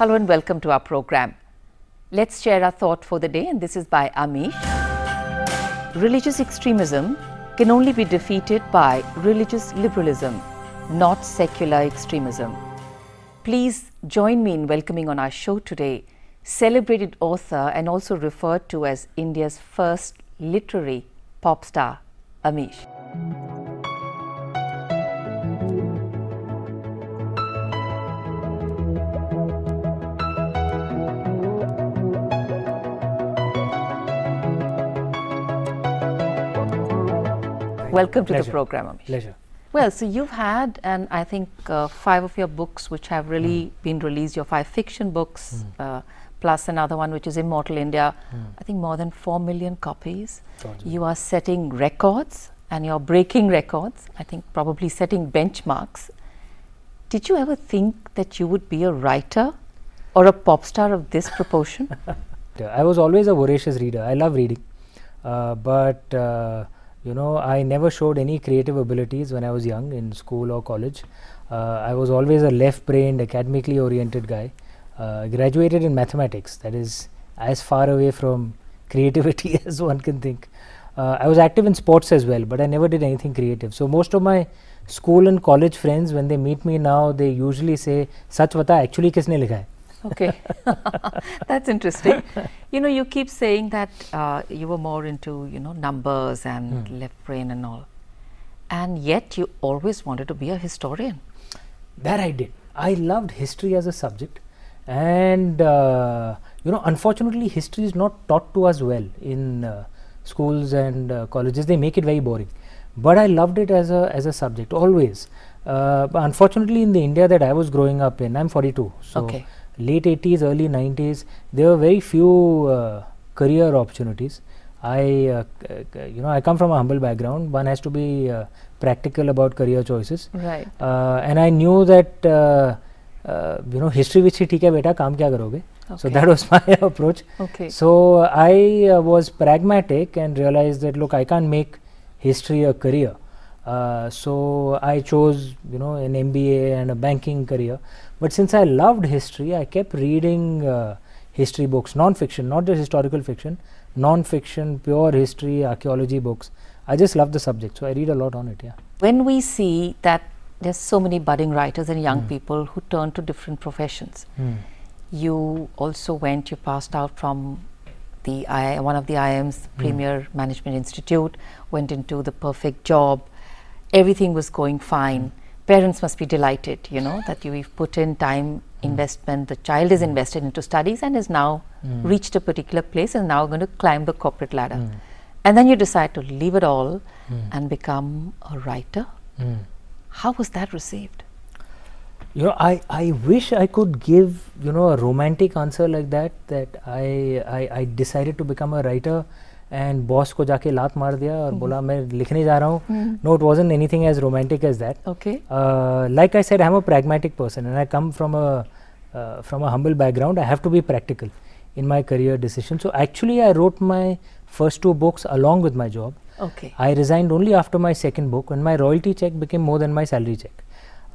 Hello and welcome to our program. Let's share our thought for the day, and this is by Amish. Religious extremism can only be defeated by religious liberalism, not secular extremism. Please join me in welcoming on our show today celebrated author and also referred to as India's first literary pop star, Amish. Welcome to the program, Amish. Pleasure. Well, so you've had, and I think 5 of your books which have really been released, your 5 fiction books, plus another one which is Immortal India, I think more than 4 million copies. You are setting records and you're breaking records, I think probably setting benchmarks. Did you ever think that you would be a writer or a pop star of this proportion? I was always a voracious reader. I love reading. I never showed any creative abilities when I was young in school or college. I was always a left-brained, academically oriented guy. Graduated in mathematics, that is as far away from creativity as one can think. I was active in sports as well, but I never did anything creative. So most of my school and college friends, when they meet me now, they usually say, "Sach bata, actually kisne likha hai?" Okay, that's interesting. You keep saying that you were more into, numbers and left brain and all. And yet you always wanted to be a historian. That I did. I loved history as a subject. And, unfortunately, history is not taught to us well in schools and colleges. They make it very boring. But I loved it as a subject, always. But unfortunately, in the India that I was growing up in, I'm 42. So late 80s, early 90s, there were very few career opportunities. I come from a humble background. One has to be practical about career choices. Right. And I knew that, history which hi theek hai beta, kaam kya karoge? So that was my approach. Okay. So I was pragmatic and realized that, look, I can't make history a career. So I chose, an MBA and a banking career. But since I loved history, I kept reading history books, non-fiction, not just historical fiction, non-fiction, pure history, archaeology books. I just love the subject, so I read a lot on it. Yeah. When we see that there's so many budding writers and young people who turn to different professions, you also you passed out from one of the IIM's premier management institute, went into the perfect job. Everything was going fine. Parents must be delighted, that you've put in time, investment, the child is invested into studies and is now reached a particular place and now going to climb the corporate ladder. And then you decide to leave it all and become a writer. How was that received? I wish I could give, a romantic answer like that I decided to become a writer and boss ko jaake laat maar diya aur bola main likhne ja raha hu. No, it wasn't anything as romantic as that. Okay. Like I said, I'm a pragmatic person and I come from a humble background. I have to be practical in my career decision. So actually I wrote my first 2 books along with my job. Okay. I resigned only after my second book when my royalty check became more than my salary check.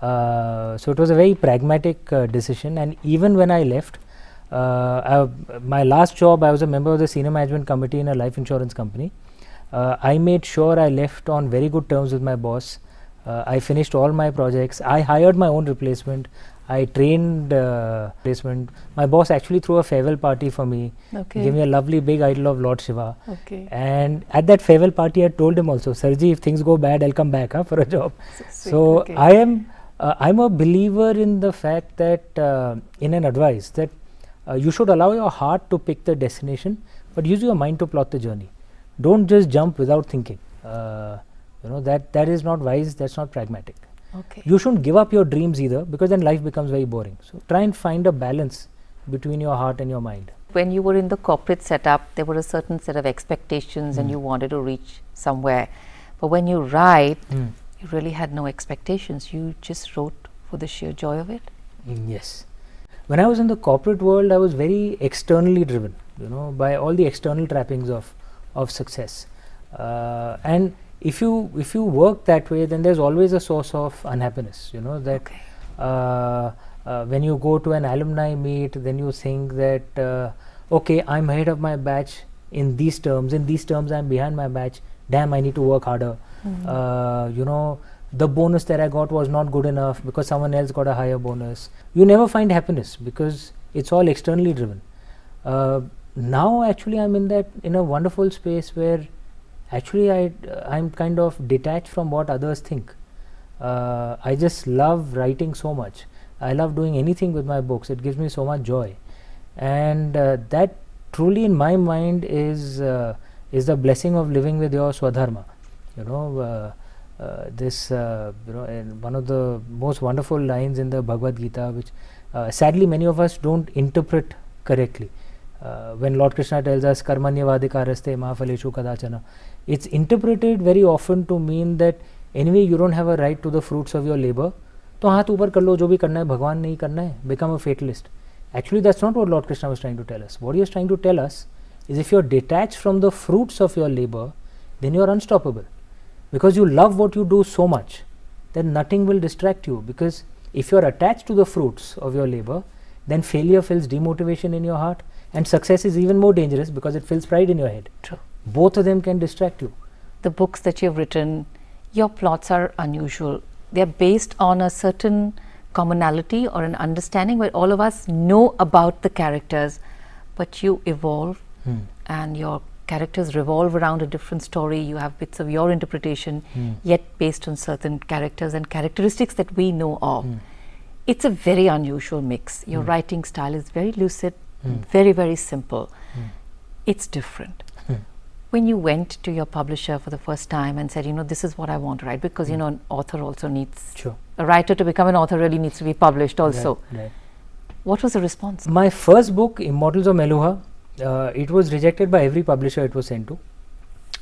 So it was a very pragmatic decision, and even when I left, my last job, I was a member of the senior management committee in a life insurance company. I made sure I left on very good terms with my boss. I finished all my projects. I hired my own replacement. I trained replacement. My boss actually threw a farewell party for me. Okay. Gave me a lovely big idol of Lord Shiva. Okay. And at that farewell party, I told him also, Sarji, if things go bad, I'll come back for a job. So okay. I'm a believer in the fact that, in an advice that you should allow your heart to pick the destination, but use your mind to plot the journey. Don't just jump without thinking. That is not wise. That's not pragmatic. Okay. You shouldn't give up your dreams either, because then life becomes very boring. So try and find a balance between your heart and your mind. When you were in the corporate setup, there were a certain set of expectations and you wanted to reach somewhere. But when you write, you really had no expectations. You just wrote for the sheer joy of it. Yes. When I was in the corporate world, I was very externally driven, by all the external trappings of success. And if you work that way, then there's always a source of unhappiness. when you go to an alumni meet, then you think that okay, I'm ahead of my batch in these terms I'm behind my batch, damn, I need to work harder. You know, the bonus that I got was not good enough because someone else got a higher bonus. You never find happiness because it's all externally driven. Now actually I'm in a wonderful space where actually I'm kind of detached from what others think. I just love writing so much. I love doing anything with my books. It gives me so much joy, and that truly in my mind is the blessing of living with your swadharma. You know, this you know, and one of the most wonderful lines in the Bhagavad Gita, which sadly many of us don't interpret correctly. When Lord Krishna tells us karmanyavadikaraste mahaphaleshu kadachana, it's interpreted very often to mean that anyway you don't have a right to the fruits of your labor, तो हाथ ऊपर कर लो, जो भी करना है भगवान नहीं करना है, become a fatalist. Actually that's not what Lord Krishna was trying to tell us. What he was trying to tell us is if you're detached from the fruits of your labor, then you're unstoppable, because you love what you do so much that nothing will distract you. Because if you're attached to the fruits of your labor, then failure fills demotivation in your heart, and success is even more dangerous because it fills pride in your head. True. Both of them can distract you. The books that you've written, your plots are unusual. They're based on a certain commonality or an understanding where all of us know about the characters, but you evolve and your characters revolve around a different story. You have bits of your interpretation, yet based on certain characters and characteristics that we know of. It's a very unusual mix. Your writing style is very lucid, very, very simple. It's different. When you went to your publisher for the first time and said, you know, this is what I want to write, because you know, an author also needs, a writer to become an author really needs to be published also. Right. What was the response? My first book, Immortals of Meluha, it was rejected by every publisher it was sent to.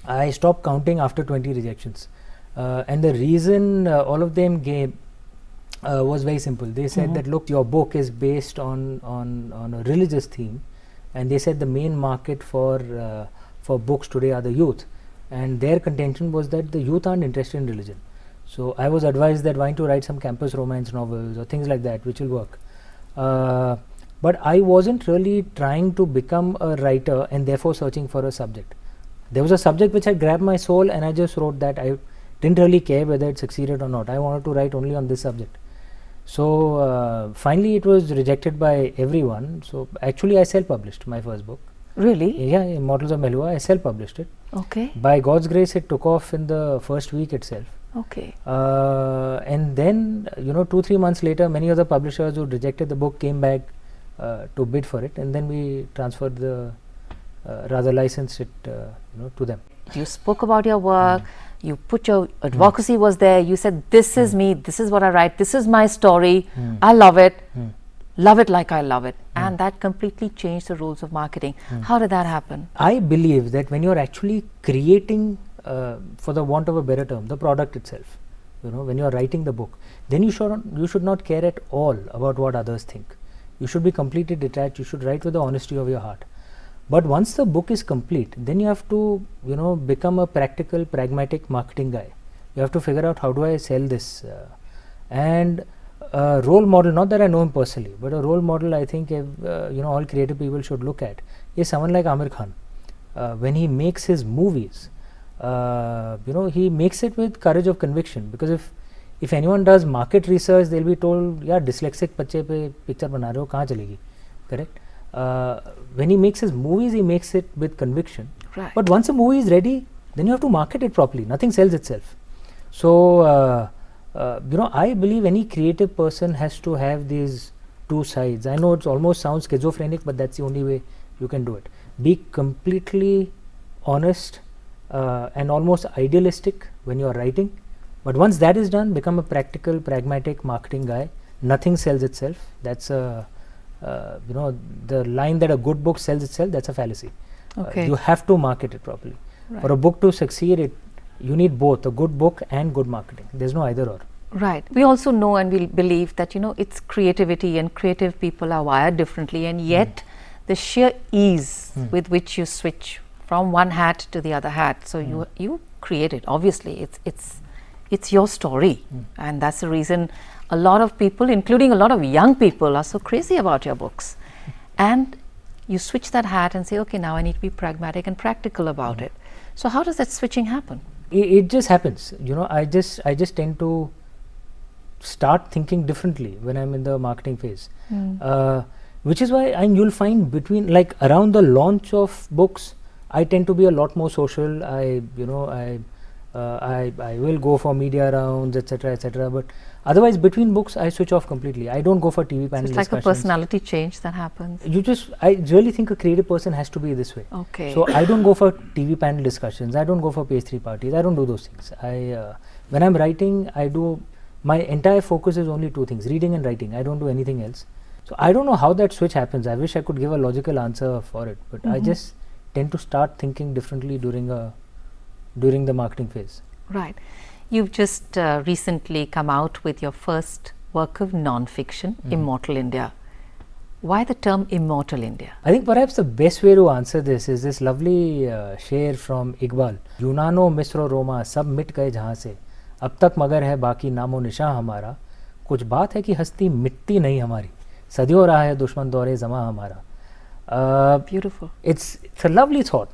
I stopped counting after 20 rejections. And the reason all of them gave was very simple. They said that, look, your book is based on a religious theme, and they said the main market for books today are the youth, and their contention was that the youth aren't interested in religion. So I was advised that why don't you write some campus romance novels or things like that, which will work. But I wasn't really trying to become a writer and therefore searching for a subject. There was a subject which had grabbed my soul, and I just wrote that. I didn't really care whether it succeeded or not. I wanted to write only on this subject. So finally it was rejected by everyone. So actually I self-published my first book. Really? Yeah, Immortals of Meluha, I self-published it. Okay. By God's grace, it took off in the first week itself. Okay. And then, you know, 2-3 months later, many other publishers who rejected the book came back to bid for it, and then we transferred the, rather licensed it, you know, to them. You spoke about your work, you put your advocacy was there, you said, this is me, this is what I write, this is my story, I love it. Love it like I love it. And that completely changed the rules of marketing. How did that happen? I believe that when you're actually creating, for the want of a better term, the product itself, you know, when you're writing the book, then you should not care at all about what others think. You should be completely detached. You should write with the honesty of your heart. But once the book is complete, then you have to, you know, become a practical, pragmatic marketing guy. You have to figure out, how do I sell this? And a role model, not that I know him personally, but a role model I think you know, all creative people should look at is someone like Amir Khan. When he makes his movies, you know, he makes it with courage of conviction, because if anyone does market research, they'll be told, yeah, dyslexic bacche pe picture bana rahe ho, kahan chalegi, correct? When he makes his movies, he makes it with conviction. Right. But once a movie is ready, then you have to market it properly. Nothing sells itself. So you know, I believe any creative person has to have these two sides. I know it almost sounds schizophrenic, but that's the only way you can do it. Be completely honest and almost idealistic when you are writing, but once that is done, become a practical, pragmatic marketing guy. Nothing sells itself. That's a you know, the line that a good book sells itself, that's a fallacy. Okay. You have to market it properly. Right. For a book to succeed, you need both a good book and good marketing. There's no either or. Right. We also know and we believe that, you know, it's creativity, and creative people are wired differently, and yet the sheer ease with which you switch from one hat to the other hat. So you create it. Obviously, it's your story, and that's the reason a lot of people, including a lot of young people, are so crazy about your books. And you switch that hat and say, okay, now I need to be pragmatic and practical about it. So how does that switching happen? It just happens. I just tend to start thinking differently when I'm in the marketing phase. Which is why, and you'll find between, like around the launch of books, I tend to be a lot more social. I will go for media rounds, etc. But otherwise, between books, I switch off completely. I don't go for TV panel It's like discussions. a personality change that happens. I really think a creative person has to be this way. Okay. So I don't go for TV panel discussions. I don't go for pastry parties. I don't do those things. When I'm writing, my entire focus is only two things: reading and writing. I don't do anything else. So I don't know how that switch happens. I wish I could give a logical answer for it, but I just tend to start thinking differently during the marketing phase. Right. You've just recently come out with your first work of non-fiction, Immortal India. Why the term Immortal India? I think perhaps the best way to answer this is this lovely शेर from Iqbal. यूनानो मिस्र रोमा सब मिट गए जहाँ से, अब तक मगर है बाकी नामो निशान हमारा, कुछ बात है कि हस्ती मिटती नहीं हमारी, सदियों रहा है दुश्मन दौरे ज़मा हमारा. Beautiful. It's a lovely thought,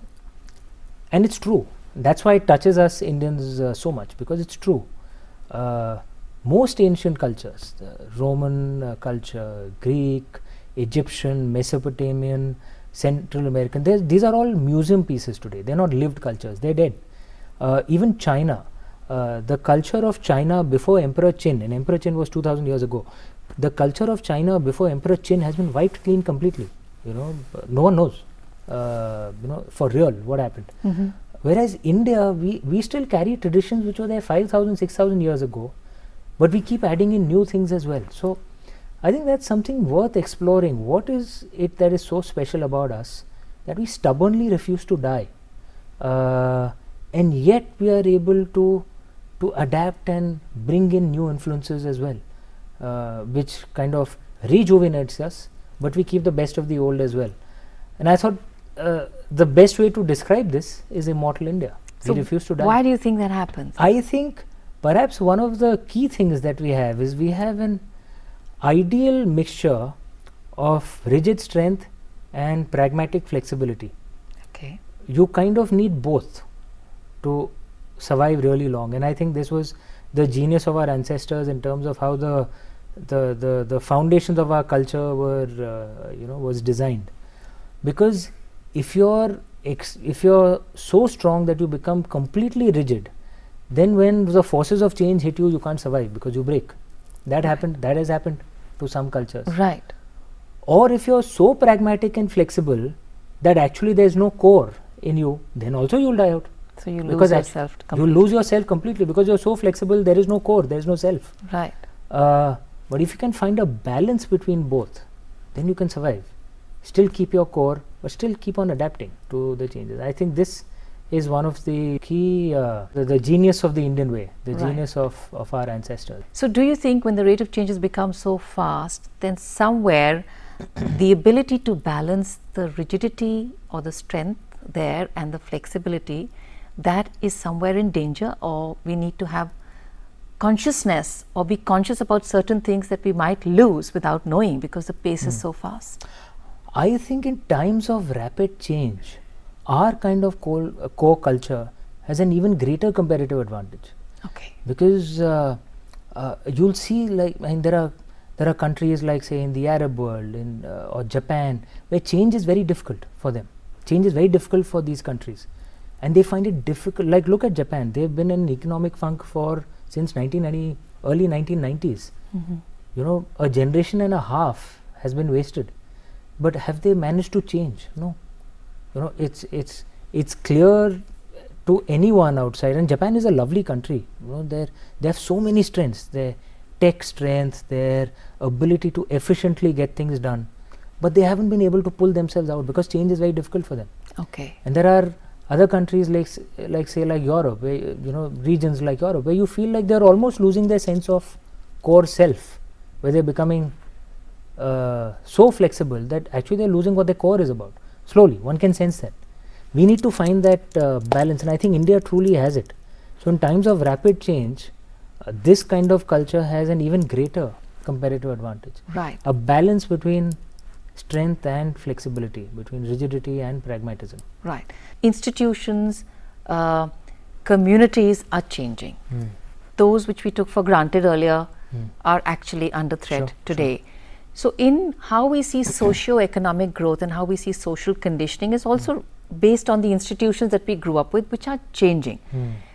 and it's true. That's why it touches us Indians so much, because it's true. Most ancient cultures, the Roman culture, Greek, Egyptian, Mesopotamian, Central American, these are all museum pieces today. They're not lived cultures, they're dead. Even China, the culture of China before Emperor Qin, and Emperor Qin was 2000 years ago, the culture of China before Emperor Qin has been wiped clean completely. No one knows, for real what happened. Whereas India, we still carry traditions which were there 5,000, 6,000 years ago, but we keep adding in new things as well. So I think that's something worth exploring. What is it that is so special about us that we stubbornly refuse to die, and yet we are able to adapt and bring in new influences as well, which kind of rejuvenates us, but we keep the best of the old as well. And I thought the best way to describe this is Immortal India. So we refuse to die. Why do you think that happens? I think perhaps one of the key things that we have is we have an ideal mixture of rigid strength and pragmatic flexibility. Okay. You kind of need both to survive really long, and I think this was the genius of our ancestors in terms of how the foundations of our culture were was designed. Because if you're so strong that you become completely rigid, then when the forces of change hit you, you can't survive because you break. That has happened to some cultures. Right. Or if you're so pragmatic and flexible that actually there's no core in you, then also you'll die out. So you lose yourself completely. You lose yourself completely because you're so flexible, there is no core, there is no self. Right. But if you can find a balance between both, then you can survive. Still keep your core, but still keep on adapting to the changes. I think this is one of the key, the genius of the Indian way, the genius of our ancestors. So do you think when the rate of changes becomes so fast, then somewhere the ability to balance the rigidity or the strength there and the flexibility, that is somewhere in danger, or we need to have consciousness or be conscious about certain things that we might lose without knowing because the pace is so fast? I think in times of rapid change, our kind of core culture has an even greater comparative advantage. Okay. Because you'll see, there are countries like, say, in the Arab world, or Japan, where change is very difficult for them. Change is very difficult for these countries, and they find it difficult. Like, look at Japan; they've been in economic funk since early 1990s. A generation and a half has been wasted. But have they managed to change? No. It's clear to anyone outside, and Japan is a lovely country. They have so many strengths: their tech strength, their ability to efficiently get things done, but they haven't been able to pull themselves out because change is very difficult for them. Okay. And there are other countries like Europe, where, regions like Europe, where you feel like they're almost losing their sense of core self, where they're becoming so flexible that actually they're losing what their core is about. Slowly, one can sense that. We need to find that balance, and I think India truly has it. So in times of rapid change, this kind of culture has an even greater comparative advantage. Right. A balance between strength and flexibility, between rigidity and pragmatism. Right. Institutions, communities are changing. Those which we took for granted earlier are actually under threat Sure, today. So in how we see socio-economic growth and how we see social conditioning is also based on the institutions that we grew up with, which are changing.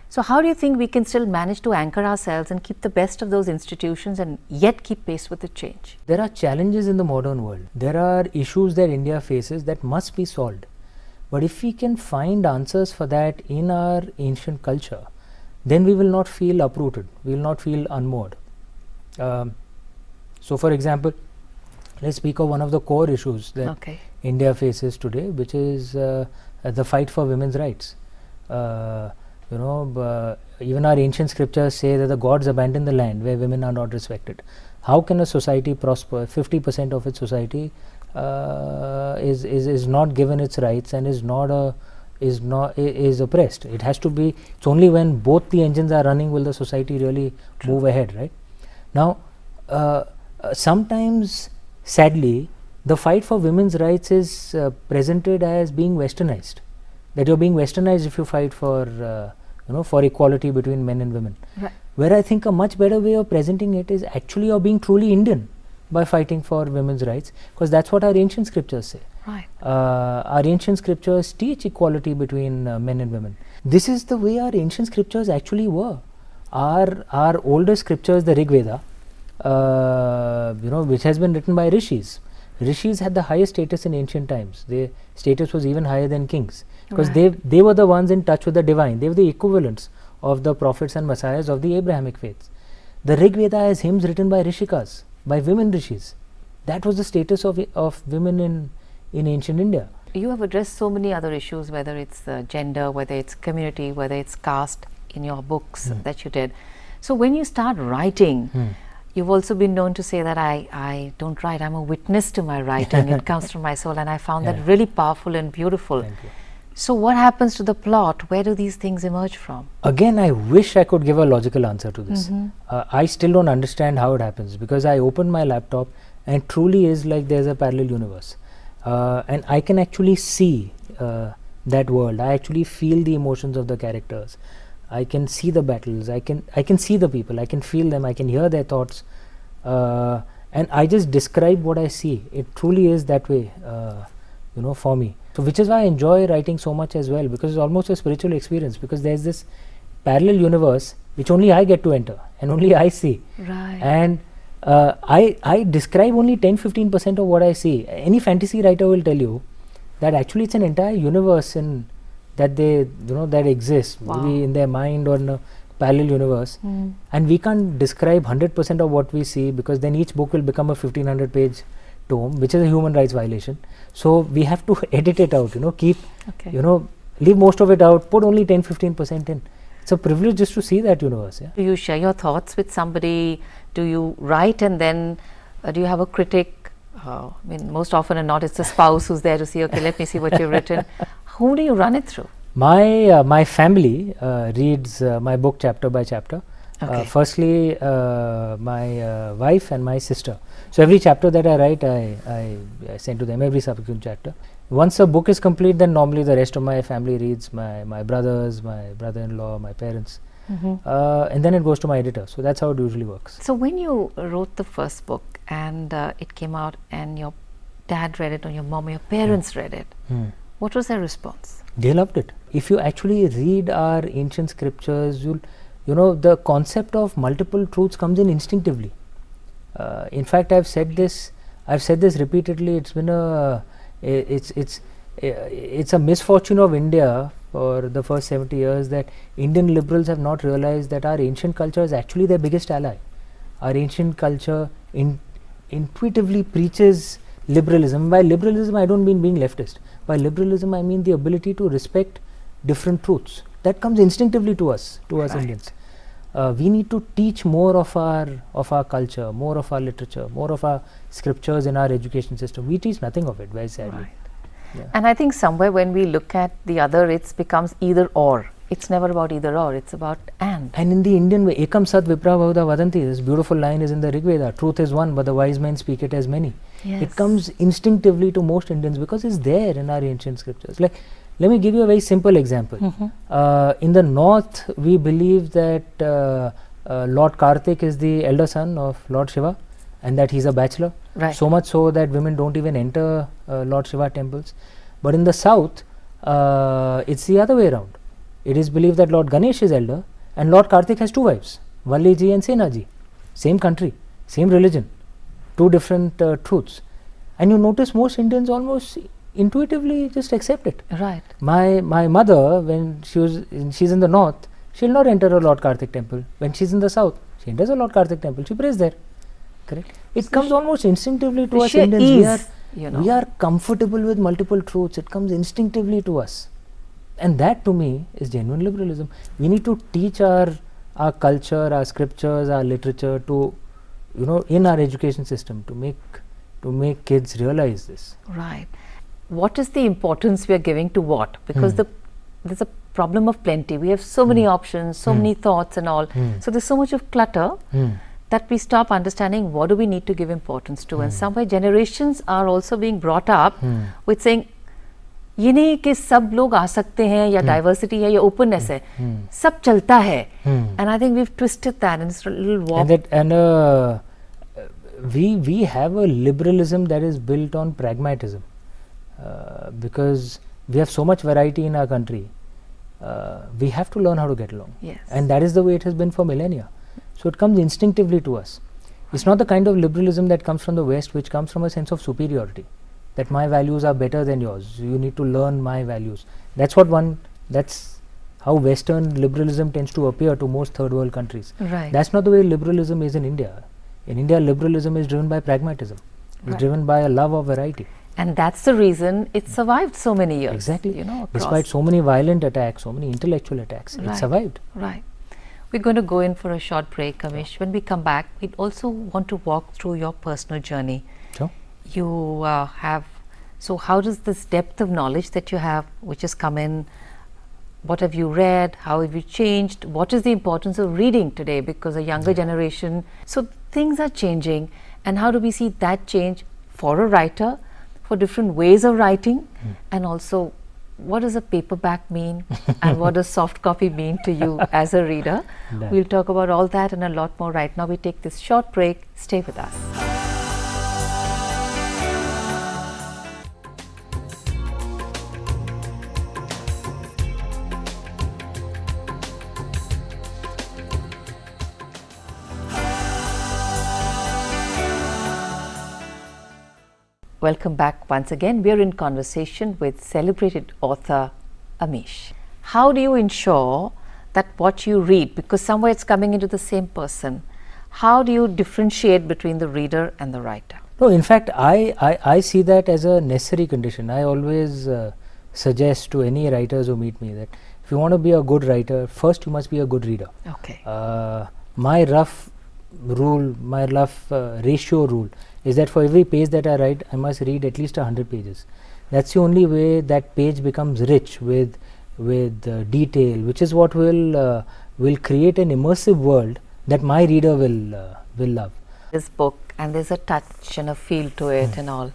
So how do you think we can still manage to anchor ourselves and keep the best of those institutions and yet keep pace with the change? There are challenges in the modern world. There are issues that India faces that must be solved. But if we can find answers for that in our ancient culture, then we will not feel uprooted, we will not feel unmoored. So for example, let's speak of one of the core issues that India faces today, which is the fight for women's rights. Even our ancient scriptures say that the gods abandon the land where women are not respected. How can a society prosper? 50% of its society is not given its rights and is oppressed. It has to be. It's only when both the engines are running will the society really move ahead, right? Now, sometimes, sadly, the fight for women's rights is presented as being westernized. That you're being westernized if you fight for for equality between men and women. Right. Where I think a much better way of presenting it is actually you're being truly Indian by fighting for women's rights, because that's what our ancient scriptures say. Right. Our ancient scriptures teach equality between men and women. This is the way our ancient scriptures actually were. Our older scriptures, the Rig Veda, which has been written by rishis. Rishis had the highest status in ancient times. Their status was even higher than kings, because they were the ones in touch with the divine. They were the equivalents of the prophets and messiahs of the Abrahamic faiths. The Rig Veda has hymns written by rishikas, by women rishis. That was the status of women in ancient India. You have addressed so many other issues, whether it's gender, whether it's community, whether it's caste, in your books that you did. So when you start writing, you've also been known to say that I don't write, I'm a witness to my writing. It comes from my soul, and I found that really powerful and beautiful. Thank you. So what happens to the plot? Where do these things emerge from? Again, I wish I could give a logical answer to this. I still don't understand how it happens, because I open my laptop and it truly is like there's a parallel universe. And I can actually see that world. I actually feel the emotions of the characters. I can see the battles. I can see the people. I can feel them. I can hear their thoughts. And I just describe what I see. It truly is that way, for me. So which is why I enjoy writing so much as well, because it's almost a spiritual experience, because there's this parallel universe which only I get to enter and only I see. Right. And I describe only 10-15% of what I see. Any fantasy writer will tell you that actually it's an entire universe that they that exists, maybe in their mind or in a parallel universe, and we can't describe 100% of what we see, because then each book will become a 1500 page tome, which is a human rights violation. So we have to edit it out, keep leave most of it out, put only 10-15% in. It's a privilege just to see that universe. Do you share your thoughts with somebody? Do you write and then do you have a critic? Most often than not, it's the spouse who's there to see, okay, let me see what you've written. Who do you run it through? My family reads my book chapter by chapter. Firstly, my wife and my sister. So every chapter that I write, I send to them, every subsequent chapter. Once a book is complete, then normally the rest of my family reads, my brothers, my brother-in-law, my parents. And then it goes to my editor. So that's how it usually works. So when you wrote the first book and it came out and your dad read it or your mom or your parents read it, what was their response? They loved it. If you actually read our ancient scriptures, the concept of multiple truths comes in instinctively. In fact, I've said this repeatedly. It's been it's a misfortune of India for the first 70 years that Indian liberals have not realized that our ancient culture is actually their biggest ally. Our ancient culture intuitively preaches liberalism. By liberalism, I don't mean being leftist. By liberalism, I mean the ability to respect different truths. That comes instinctively to us Indians. We need to teach more of our culture, more of our literature, more of our scriptures in our education system. We teach nothing of it, very sadly. Right. Yeah. And I think somewhere when we look at the other, it becomes either or. It's never about either or, it's about and. And in the Indian way, ekam sat vipra bhahuda vadanti, this beautiful line is in the Rig Veda, truth is one but the wise men speak it as many. Yes. It comes instinctively to most Indians because it's there in our ancient scriptures. Like, let me give you a very simple example. In the north, we believe that Lord Kartik is the elder son of Lord Shiva and that he's a bachelor. Right. So much so that women don't even enter Lord Shiva temples. But in the south, it's the other way around. It is believed that Lord Ganesh is elder and Lord Kartik has two wives, Valli ji and Sena ji. Same country, same religion, two different truths. And you notice most Indians almost intuitively just accept it. Right. My mother, when she's in the north, she'll not enter a Lord Kartik temple. When she's in the south, she enters a Lord Kartik temple, she prays there. Correct? It So comes almost instinctively to us sheer Indians. ease, We are comfortable with multiple truths. It comes instinctively to us. And that to me is genuine liberalism. We need to teach our culture, our scriptures, our literature to, in our education system to make kids realize this. Right. What is the importance we are giving to what? Because there's a problem of plenty. We have so many options, so many thoughts and all. So there's so much of clutter that we stop understanding what do we need to give importance to. And somewhere generations are also being brought up with saying, ये नहीं कि सब लोग आ सकते हैं या diversity है या openness है, सब चलता है. And I think we've twisted that and it's a little warped. We have a liberalism that is built on pragmatism because we have so much variety in our country. We have to learn how to get along. Yes. And that is the way it has been for millennia. So it comes instinctively to us. It's not the kind of liberalism that comes from the West, which comes from a sense of superiority, that my values are better than yours, you need to learn my values. That's how Western liberalism tends to appear to most third world countries. Right. That's not the way liberalism is in India. In India, liberalism is driven by pragmatism. It's driven by a love of variety. And that's the reason it survived so many years. Exactly. Across. Despite so many violent attacks, so many intellectual attacks, it survived. Right. We're going to go in for a short break, Amish. When we come back, we'd also want to walk through your personal journey. Sure. You so how does this depth of knowledge that you have, which has come in, what have you read, how have you changed, what is the importance of reading today, because a younger generation, so things are changing, and how do we see that change for a writer, for different ways of writing, and also what does a paperback mean and what does soft copy mean to you as a reader? We'll talk about all that and a lot more right now. We take this short break. Stay with us. Welcome back once again. We are in conversation with celebrated author Amish. How do you ensure that what you read, because somewhere it's coming into the same person, how do you differentiate between the reader and the writer? No, in fact, I see that as a necessary condition. I always suggest to any writers who meet me that if you want to be a good writer, first you must be a good reader. Okay. My rough ratio rule is that for every page that I write, I must read at least 100 pages. That's the only way that page becomes rich with detail, which is what will create an immersive world that my reader will love. This book, and there's a touch and a feel to it and all,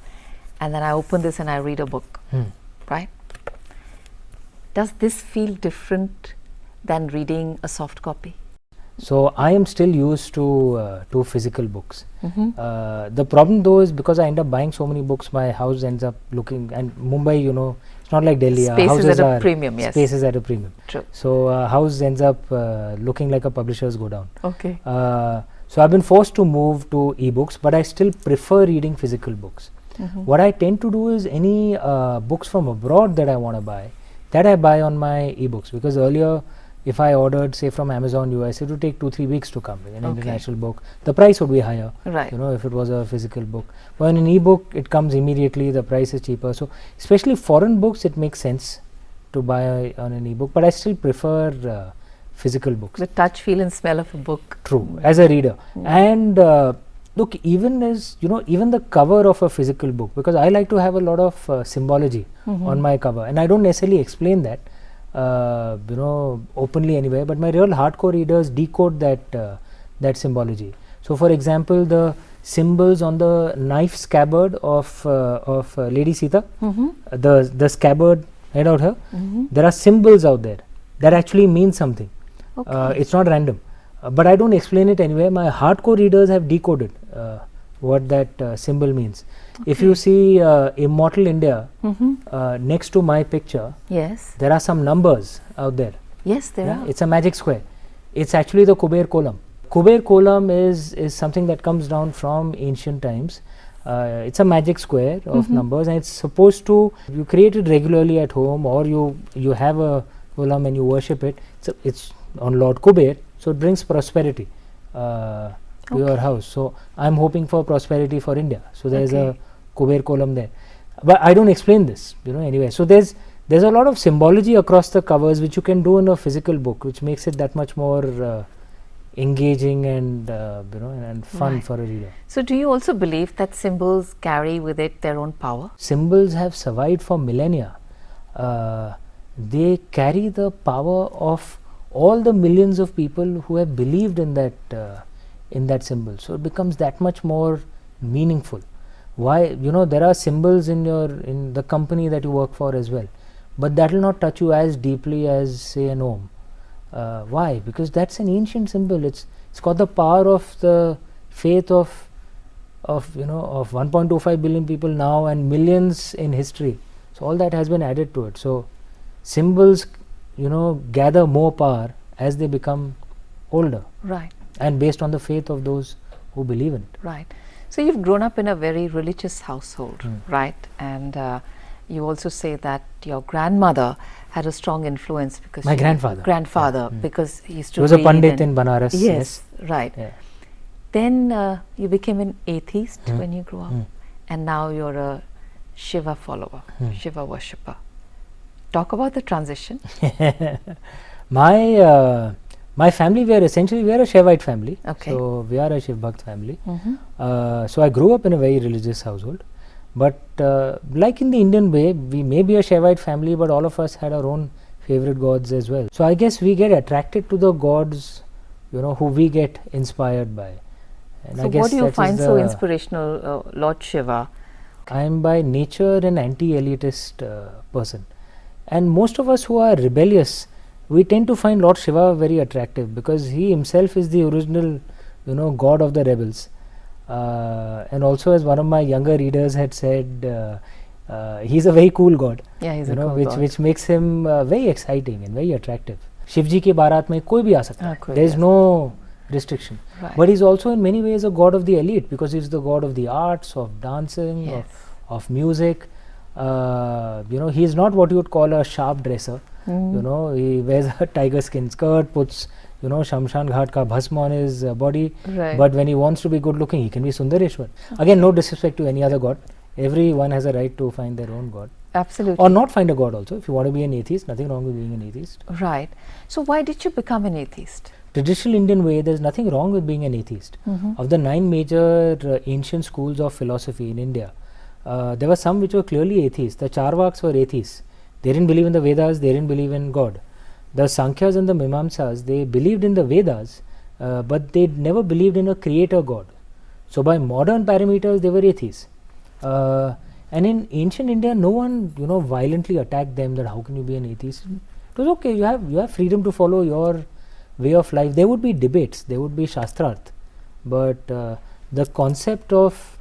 and then I open this and I read a book, right? Does this feel different than reading a soft copy? So I am still used to physical books. The problem though is because I end up buying so many books, my house ends up looking, and Mumbai, it's not like Delhi. Spaces at a premium, yes. Spaces at a premium. True. So house ends up looking like a publisher's go down. Okay. So I've been forced to move to ebooks, but I still prefer reading physical books. What I tend to do is any books from abroad that I want to buy, that I buy on my ebooks, because earlier if I ordered say from Amazon US, it would take 2-3 weeks to come with an international book. The price would be higher, right? If it was a physical book. But in an ebook, it comes immediately. The price is cheaper. So especially foreign books, it makes sense to buy on an ebook. But I still prefer physical books. The touch, feel, and smell of a book. True, as a reader. And look, even the cover of a physical book, because I like to have a lot of symbology on my cover, and I don't necessarily explain that. openly anywhere, but my real hardcore readers decode that symbology. So for example, the symbols on the knife scabbard of Lady Sita, the scabbard right out here, there are symbols out there that actually mean something. It's not random, but I don't explain it anywhere. My hardcore readers have decoded what that symbol means. If you see Immortal India next to my picture, Yes. there are some numbers out there. Yes, there are. It's a magic square. It's actually the Kuber column. Kuber column is something that comes down from ancient times. It's a magic square of numbers, and it's supposed to, you create it regularly at home, or you have a column and you worship it. So it's on Lord Kuber, so it brings prosperity to your house. So I'm hoping for prosperity for India. So there's a Kuber column there. But I don't explain this, anyway. So there's a lot of symbology across the covers which you can do in a physical book, which makes it that much more engaging and and fun for a reader. So do you also believe that symbols carry with it their own power? Symbols have survived for millennia. They carry the power of all the millions of people who have believed in that symbol. So it becomes that much more meaningful. Why? There are symbols in the company that you work for as well, but that will not touch you as deeply as, say, an Om. Why? Because that's an ancient symbol. It's got the power of the faith of 1.25 billion people now and millions in history. So all that has been added to it. So symbols, gather more power as they become older. Right. And based on the faith of those who believe in it. Right. So you've grown up in a very religious household, right? And you also say that your grandmother had a strong influence because my grandfather, because he used to he was a read pandit in Banaras. Yes, right. Yeah. Then you became an atheist when you grew up, and now you're a Shiva follower, Shiva worshipper. Talk about the transition. My family, we are a Shaivite family. Okay. So we are a Shiv Bhakt family. So I grew up in a very religious household. But like in the Indian way, we may be a Shaivite family, but all of us had our own favorite gods as well. So I guess we get attracted to the gods, who we get inspired by. And So I guess what do you that find is so inspirational, Lord Shiva? I am by nature an anti-elitist person. And most of us who are rebellious, we tend to find Lord Shiva very attractive because he himself is the original, god of the rebels. And also, as one of my younger readers had said, he's a very cool god. Yeah, he's a cool god. Which makes him very exciting and very attractive. Shivji ki barat mein koi bhi aa sakta hai. There is no restriction. Right. But he's also in many ways a god of the elite because he's the god of the arts, of dancing, of music. He's not what you would call a sharp dresser. He wears a tiger skin skirt, puts Shamshan Ghat ka bhasma on his body, but when he wants to be good looking, he can be Sundareshwar. Again, no disrespect to any other god. Everyone has a right to find their own god. Absolutely. Or not find a god also. If you want to be an atheist, nothing wrong with being an atheist. Right. So why did you become an atheist? Traditional Indian way, there's nothing wrong with being an atheist. Of the 9 major ancient schools of philosophy in India, there were some which were clearly atheists. The Charvaks were atheists. They didn't believe in the Vedas, they didn't believe in God. The Sankhyas and the Mimamsas, they believed in the Vedas, but they never believed in a creator God. So by modern parameters, they were atheists. And in ancient India, no one, violently attacked them that how can you be an atheist? It was okay, you have freedom to follow your way of life. There would be debates, there would be shastrarth, but the concept of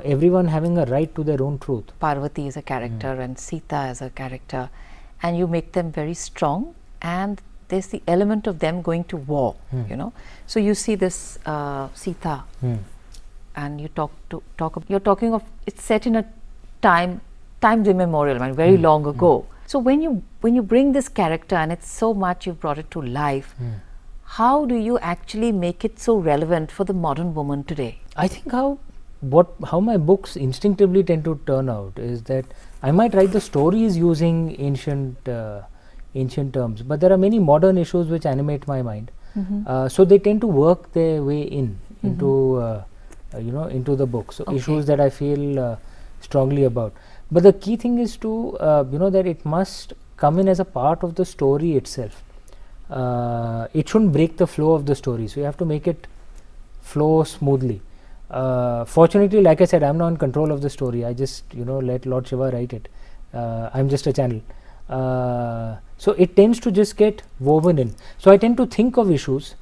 everyone having a right to their own truth. Parvati is a character and Sita as a character, and you make them very strong, and there's the element of them going to war, So you see this Sita, and you you're talking of, it's set in a times immemorial, very long ago. So when you bring this character and it's so much you've brought it to life, how do you actually make it so relevant for the modern woman today? I think how my books instinctively tend to turn out is that I might write the stories using ancient terms, but there are many modern issues which animate my mind. So they tend to work their way into the book. So issues that I feel strongly about. But the key thing is to that it must come in as a part of the story itself. It shouldn't break the flow of the story, so you have to make it flow smoothly. Fortunately, like I said, I'm not in control of the story. I just let Lord Shiva write it. I'm just a channel. So it tends to just get woven in. So I tend to think of issues.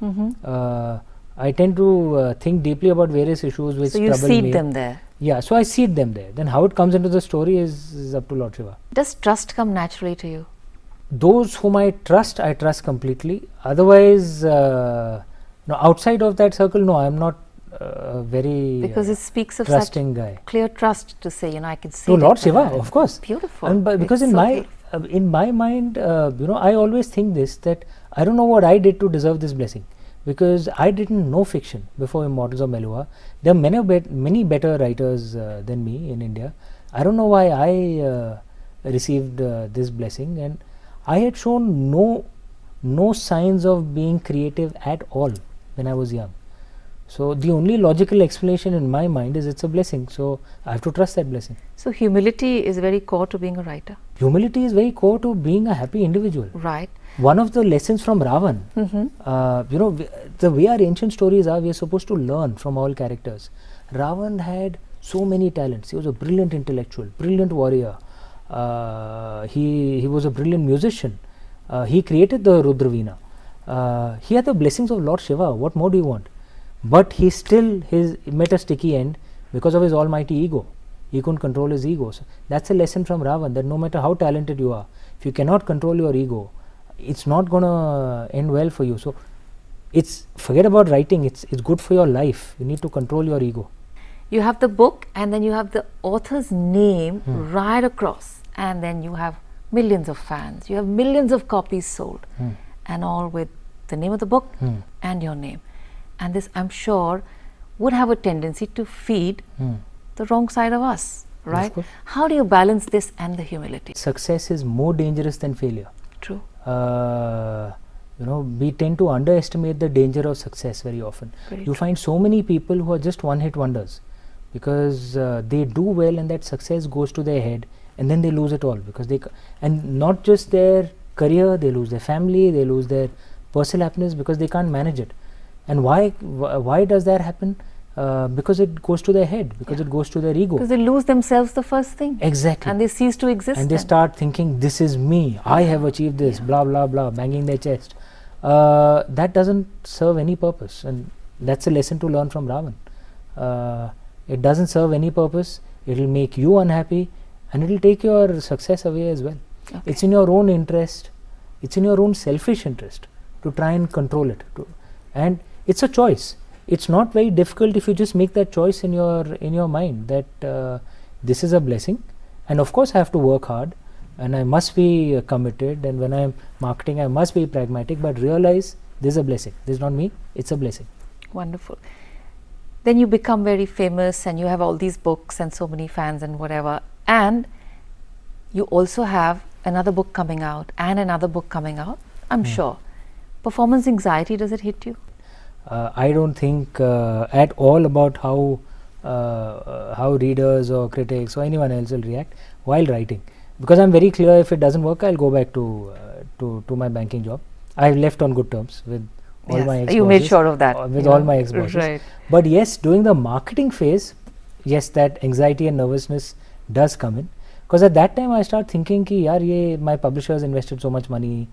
I tend to think deeply about various issues which trouble me. So you seed them there. Yeah, so I seed them there. Then how it comes into the story is up to Lord Shiva. Does trust come naturally to you? Those whom I trust completely. Otherwise, outside of that circle, no, I'm not very because it speaks of trusting such guy. Clear trust to say, I can see. To Lord Shiva, of course. Beautiful. And because in my mind, I always think this, that I don't know what I did to deserve this blessing, because I didn't know fiction before Immortals of Meluha. There are many better writers than me in India. I don't know why I received this blessing, and I had shown no signs of being creative at all when I was young. So the only logical explanation in my mind is it's a blessing. So I have to trust that blessing. So humility is very core to being a writer. Humility is very core to being a happy individual. Right. One of the lessons from Ravan, the way our ancient stories are, we are supposed to learn from all characters. Ravan had so many talents. He was a brilliant intellectual, brilliant warrior. He was a brilliant musician. He created the Rudraveena. He had the blessings of Lord Shiva. What more do you want? But he met a sticky end because of his almighty ego. He couldn't control his ego. So that's a lesson from Ravan, that no matter how talented you are, if you cannot control your ego, it's not going to end well for you. So forget about writing. It's good for your life. You need to control your ego. You have the book, and then you have the author's name right across, and then you have millions of fans. You have millions of copies sold, and all with the name of the book and your name. And this, I'm sure, would have a tendency to feed the wrong side of us, right? Of course. How do you balance this and the humility? Success is more dangerous than failure. True. We tend to underestimate the danger of success very often. You find so many people who are just one-hit wonders because they do well, and that success goes to their head, and then they lose it all because and not just their career, they lose their family, they lose their personal happiness because they can't manage it. And why does that happen? Because it goes to their head, because it goes to their ego. Because they lose themselves the first thing. Exactly. And they cease to exist. And they start thinking, this is me, I have achieved this, blah, blah, blah, banging their chest. That doesn't serve any purpose. And that's a lesson to learn from Ravan. It doesn't serve any purpose. It will make you unhappy, and it will take your success away as well. Okay. It's in your own interest. It's in your own selfish interest to try and control it. And it's a choice. It's not very difficult if you just make that choice in your mind that this is a blessing, and of course I have to work hard, and I must be committed, and when I'm marketing I must be pragmatic, but realize this is a blessing. This is not me, it's a blessing. Wonderful. Then you become very famous, and you have all these books and so many fans and whatever, and you also have another book coming out and another book coming out, I'm sure. Performance anxiety, does it hit you? I don't think at all about how readers or critics or anyone else will react while writing, because I'm very clear if it doesn't work, I'll go back to my banking job. I've left on good terms with all my ex-bosses. You made sure of that. With all my ex-bosses. Right. But yes, during the marketing phase, yes, that anxiety and nervousness does come in, because at that time I start thinking ki yaar, my publisher has invested so much money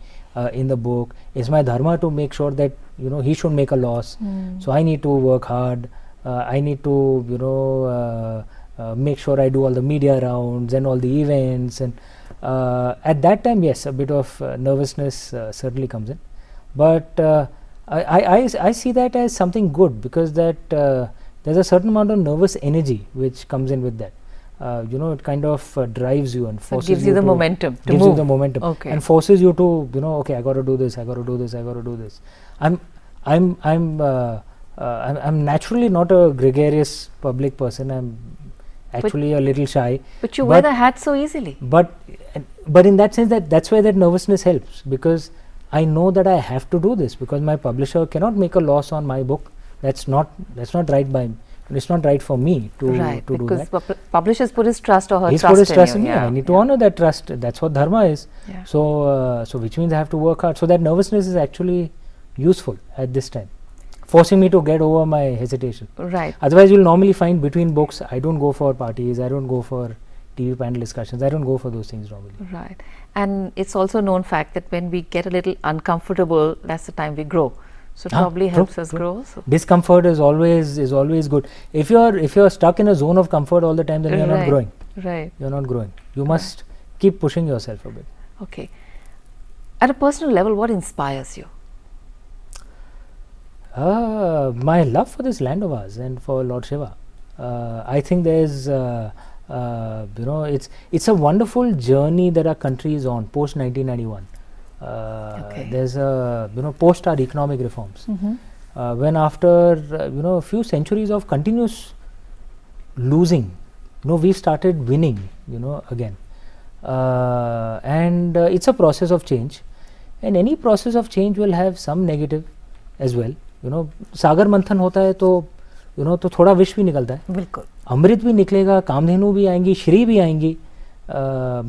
in the book. It's my dharma to make sure that he should make a loss. So I need to work hard. I need to make sure I do all the media rounds and all the events. And at that time, yes, a bit of nervousness certainly comes in. But I see that as something good, because that there's a certain amount of nervous energy which comes in with that. It kind of drives you and forces you to... gives you the momentum to gives move. you the momentum. Okay. And forces you to, okay, I got to do this, I got to do this, I got to do this. I'm naturally not a gregarious public person. I'm actually a little shy. But you wear the hat so easily. But in that sense, that's where that nervousness helps, because I know that I have to do this, because my publisher cannot make a loss on my book. That's not right by and it's not right for me to do because that. publishers put his trust or her He's trust put his trust in in you. me. I need to honor that trust. That's what dharma is. Yeah. So which means I have to work hard. So that nervousness is actually useful at this time, forcing me to get over my hesitation. Right. Otherwise, you'll normally find between books, I don't go for parties, I don't go for TV panel discussions, I don't go for those things normally. Right. And it's also a known fact that when we get a little uncomfortable, that's the time we grow. So it probably helps us grow. So. Discomfort is always good. If you're stuck in a zone of comfort all the time, then you're not growing. Right. You're not growing. You must keep pushing yourself a bit. Okay. At a personal level, what inspires you? My love for this land of ours and for Lord Shiva. I think there's it's a wonderful journey that our country is on post 1991. There's post our economic reforms, when after a few centuries of continuous losing, we've started winning again, and it's a process of change, and any process of change will have some negative as well. सागर मंथन होता है तो तो थोड़ा विष भी निकलता है, बिल्कुल अमृत भी निकलेगा, कामधेनु भी आएंगी, श्री भी आएंगी,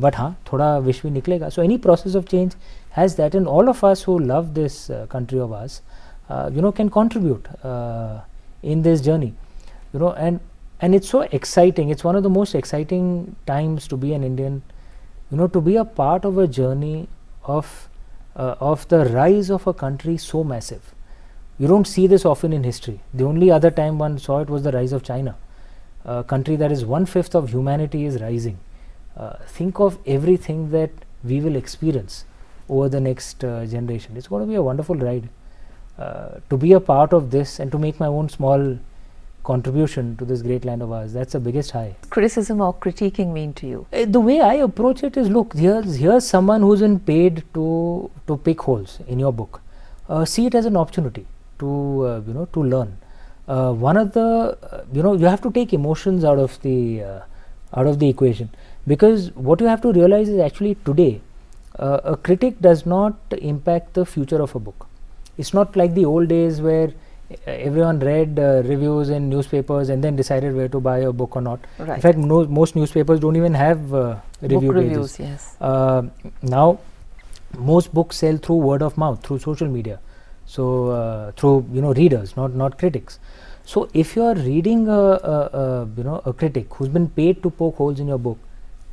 बट हाँ थोड़ा विष भी निकलेगा. So any process of change has that, and all of us who love this country of ours can contribute in this journey, and it's so exciting. It's one of the most exciting times to be an Indian, to be a part of a journey of the rise of a country so massive. You don't see this often in history. The only other time one saw it was the rise of China, a country that is 1/5 of humanity is rising. Think of everything that we will experience over the next generation. It's going to be a wonderful ride to be a part of this and to make my own small contribution to this great land of ours. That's the biggest high. Criticism or critiquing mean to you? The way I approach it is, look, here's someone who's been paid to pick holes in your book. See it as an opportunity to to learn. One of the you have to take emotions out of the equation, because what you have to realize is actually today a critic does not impact the future of a book. It's not like the old days where everyone read reviews in newspapers and then decided where to buy a book or not. Right. In fact, most newspapers don't even have reviews. Yes. Now most books sell through word of mouth, through social media, so through readers, not critics. So if you are reading a critic who's been paid to poke holes in your book,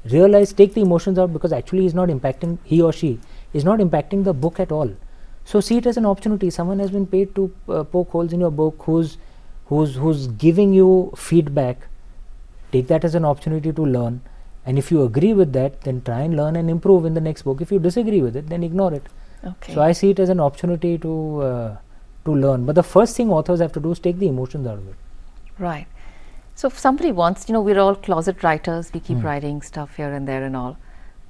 take the emotions out, because actually he or she is not impacting the book at all. So see it as an opportunity. Someone has been paid to poke holes in your book, who's giving you feedback. Take that as an opportunity to learn, and if you agree with that, then try and learn and improve in the next book. If you disagree with it, then ignore it. Okay. So I see it as an opportunity to learn. But the first thing authors have to do is take the emotions out of it. Right. So if somebody wants, we're all closet writers, we keep writing stuff here and there and all.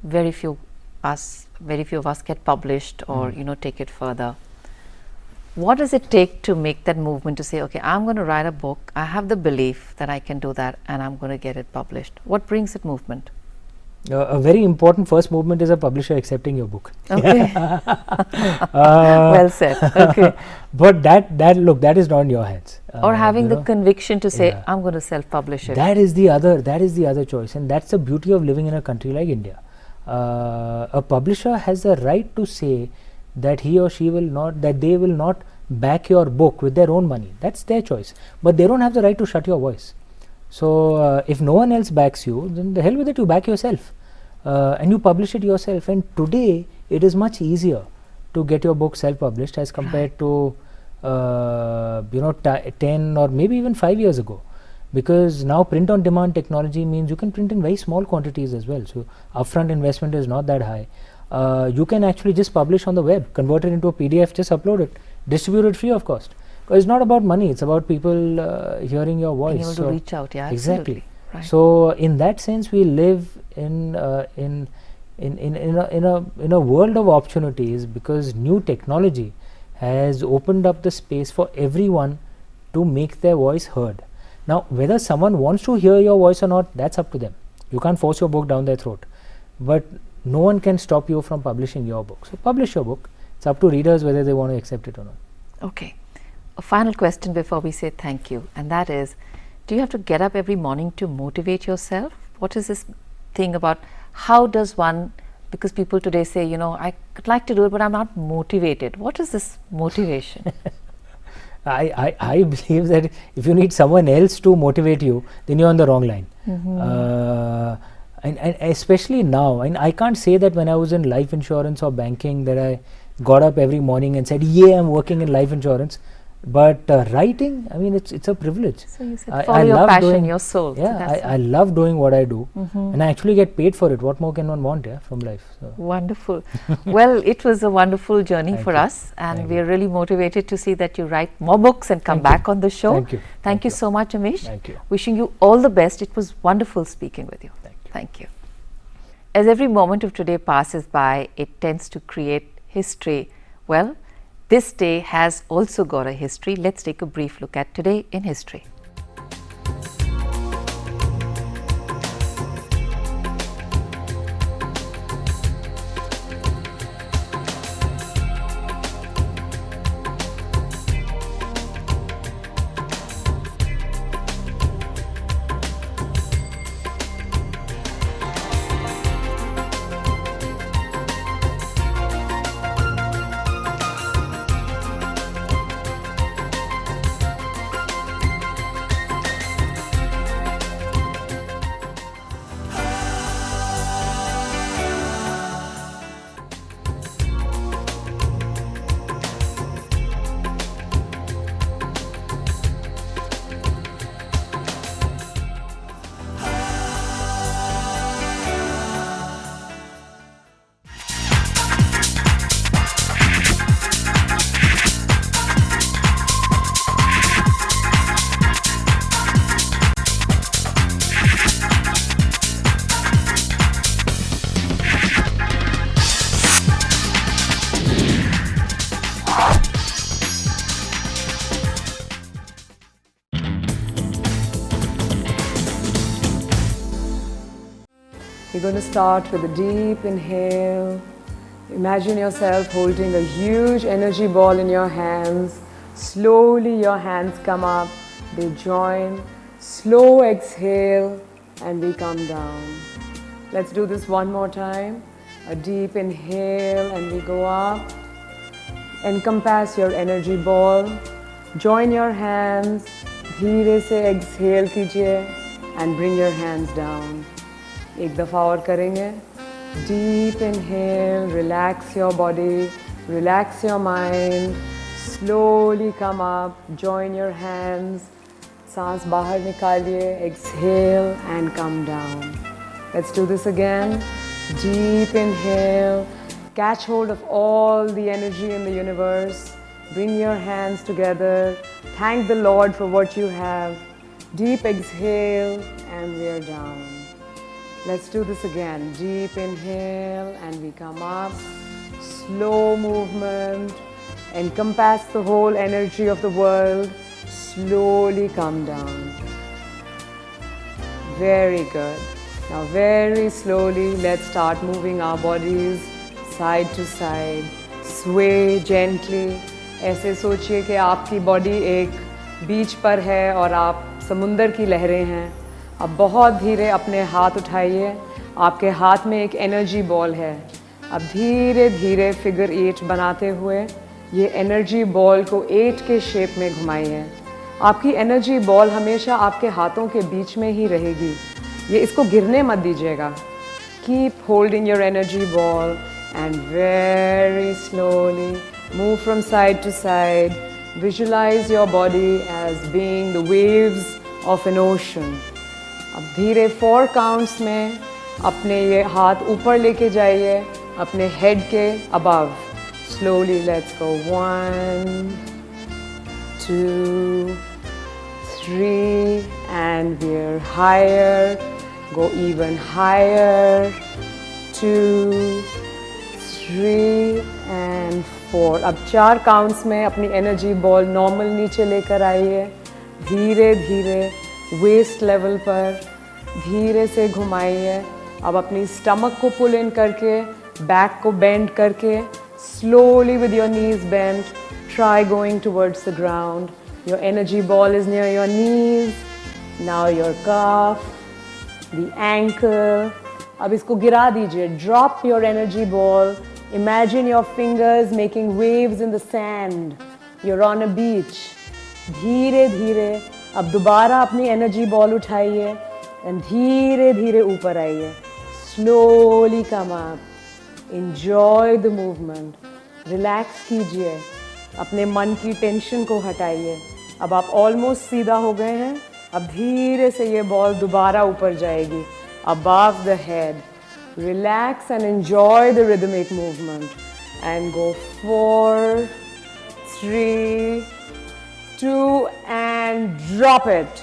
Very few of us get published or take it further. What does it take to make that movement to say, okay, I'm going to write a book, I have the belief that I can do that, and I'm going to get it published? What brings that movement? A very important first movement is a publisher accepting your book. Okay. Well said. Okay. But that is not in your hands. Or having the conviction to say, I'm going to self-publish it. That is the other choice, and that's the beauty of living in a country like India. A publisher has the right to say that he or she they will not back your book with their own money. That's their choice. But they don't have the right to shut your voice. So if no one else backs you, then the hell with it, you back yourself and you publish it yourself. And today it is much easier to get your book self-published as compared to 10 or maybe even 5 years ago, because now print on demand technology means you can print in very small quantities as well. So upfront investment is not that high. You can actually just publish on the web, convert it into a PDF, just upload it, distribute it free of cost. It's not about money; it's about people hearing your voice. Being able to reach out, yeah, exactly. Right. So in that sense, we live in a world of opportunities, because new technology has opened up the space for everyone to make their voice heard. Now, whether someone wants to hear your voice or not, that's up to them. You can't force your book down their throat, but no one can stop you from publishing your book. So publish your book. It's up to readers whether they want to accept it or not. Okay. A final question before we say thank you, and that is, Do you have to get up every morning to motivate yourself? What is this thing about how does one, because people today say, you know, I could like to do it, but I'm not motivated. What is this motivation? I believe that if you need someone else to motivate you, then you're on the wrong line. And especially now, and I can't say that when I was in life insurance or banking that I got up every morning and said, yeah, I'm working in life insurance. But writing, I mean, it's a privilege. So you said follow your passion, your soul. Yeah, I love doing what I do, and I actually get paid for it. What more can one want, from life? So. Wonderful. Well, it was a wonderful journey for us, and Thank we are really motivated to see that you write more books and come back on the show. Thank you. Thank you so much, Amish. Thank you. Wishing you all the best. It was wonderful speaking with you. Thank you. As every moment of today passes by, it tends to create history. Well, this day has also got a history. Let's take a brief look at today in history. You're going to start with a deep inhale. Imagine yourself holding a huge energy ball in your hands. Slowly your hands come up, they join. Slow exhale and we come down. Let's do this one more time. A deep inhale and we go up. Encompass your energy ball. Join your hands. धीरे से exhale कीजिए and bring your hands down. एक दफ़ा और करेंगे. Deep inhale, relax your body, relax your mind. Slowly come up, join your hands. सांस बाहर निकालिए, exhale and come down. Let's do this again. Deep inhale, catch hold of all the energy in the universe. Bring your hands together. Thank the Lord for what you have. Deep exhale and we are down. Let's do this again. Deep inhale and we come up. Slow movement. Encompass the whole energy of the world. Slowly come down. Very good. Now very slowly let's start moving our bodies side to side. Sway gently. ऐसे सोचिए कि आपकी body एक बीच पर है और आप समुंदर की लहरें हैं. अब बहुत धीरे अपने हाथ उठाइए. आपके हाथ में एक एनर्जी बॉल है. अब धीरे धीरे फिगर 8 बनाते हुए ये एनर्जी बॉल को 8 के शेप में घुमाइए. आपकी एनर्जी बॉल हमेशा आपके हाथों के बीच में ही रहेगी. ये इसको गिरने मत दीजिएगा. Keep holding your energy ball and very slowly move from side to side. Visualize your body as being the waves of an ocean. अब धीरे 4 counts में अपने ये हाथ ऊपर लेके जाइए अपने head के above. Slowly let's go. 1, 2, 3 and we're higher. Go even higher. 2, 3 and 4. अब 4 काउंट्स में अपनी एनर्जी बॉल नॉर्मल नीचे लेकर आइए. धीरे धीरे वेस्ट लेवल पर धीरे से घुमाइए. अब अपनी स्टमक को पुल इन करके बैक को बेंड करके slowly with your knees bend try going towards the ground. Your energy ball is near your knees. Now your calf, the ankle. अब इसको गिरा दीजिए. Drop your energy ball. Imagine your fingers making waves in the sand. You're on a beach. धीरे धीरे अब दोबारा अपनी energy ball उठाइए and धीरे धीरे ऊपर आइए. Slowly come up. Enjoy the movement. Relax कीजिए. अपने मन की टेंशन को हटाइए. अब आप ऑलमोस्ट सीधा हो गए हैं. अब धीरे से ये बॉल दोबारा ऊपर जाएगी. Above the head. Relax and enjoy the rhythmic movement. And go 4, 3, 2, and drop it.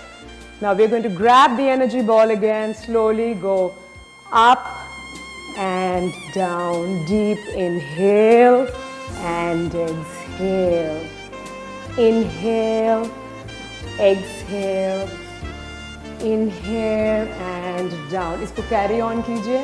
Now we're going to grab the energy ball again. Slowly go up and down. Deep inhale and exhale. Inhale, exhale, inhale and down. इसको carry on कीजिए.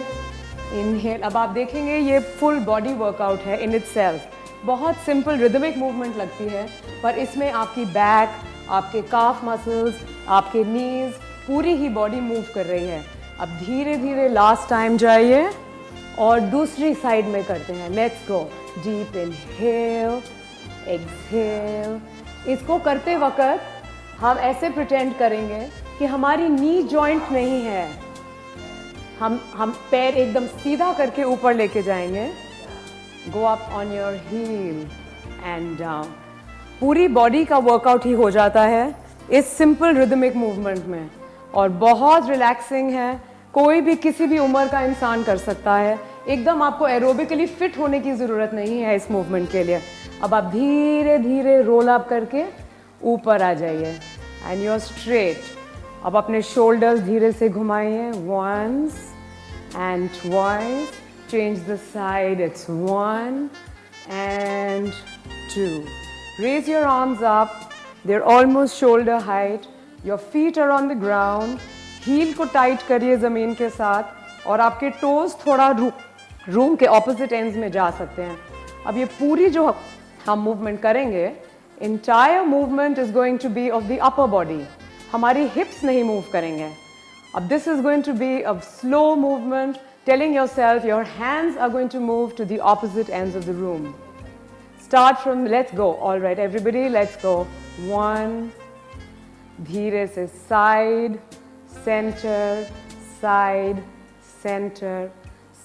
Inhale. अब आप देखेंगे ये full body workout है in itself. बहुत simple rhythmic movement लगती है, पर इसमें आपकी back, आपके calf muscles, आपके knees, पूरी ही body move कर रही है. अब धीरे धीरे last time जाइए और दूसरी side में करते हैं. Let's go. Deep inhale, exhale. इसको करते वक्त हम ऐसे pretend करेंगे कि हमारी नी जॉइंट नहीं है. हम पैर एकदम सीधा करके ऊपर लेके जाएंगे. Go up on your heel and down. पूरी बॉडी का वर्कआउट ही हो जाता है इस सिंपल रिदमिक मूवमेंट में और बहुत रिलैक्सिंग है. कोई भी किसी भी उम्र का इंसान कर सकता है. एकदम आपको एरोबिकली फिट होने की ज़रूरत नहीं है इस मूवमेंट के लिए. अब आप धीरे धीरे रोल अप करके ऊपर आ जाइए एंड यू आर स्ट्रेट. अब अपने शोल्डर्स धीरे से घुमाइए. Once and twice. Change the side. It's 1 and 2. Raise your arms up. They're almost shoulder height. Your feet are on the ground. Heel को टाइट करिए ज़मीन के साथ और आपके टोज थोड़ा रूम के ऑपोजिट एंड्स में जा सकते हैं. अब ये पूरी जो हम मूवमेंट करेंगे, entire movement is going to be of the upper body. हमारी hips नहीं मूव करेंगे. अब this is going to be a slow movement, telling yourself your hands are going to move to the opposite ends of the room. Start from, let's go. All right, everybody, let's go. 1, धीरे से side, center, side, center,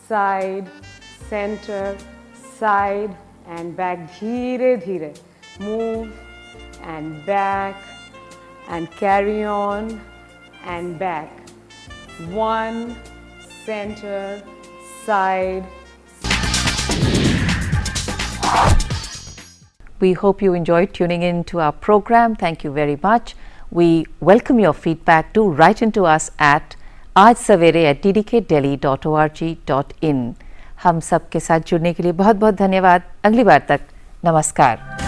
side, center, side, and back. धीरे धीरे move and back and carry on and back. 1, center, side. We hope you enjoyed tuning in to our program. Thank you very much. We welcome your feedback to write into us at aajsavere@ddkdelhi.org.in. हम सब के साथ जुड़ने के लिए बहुत बहुत धन्यवाद. अगली बार तक नमस्कार.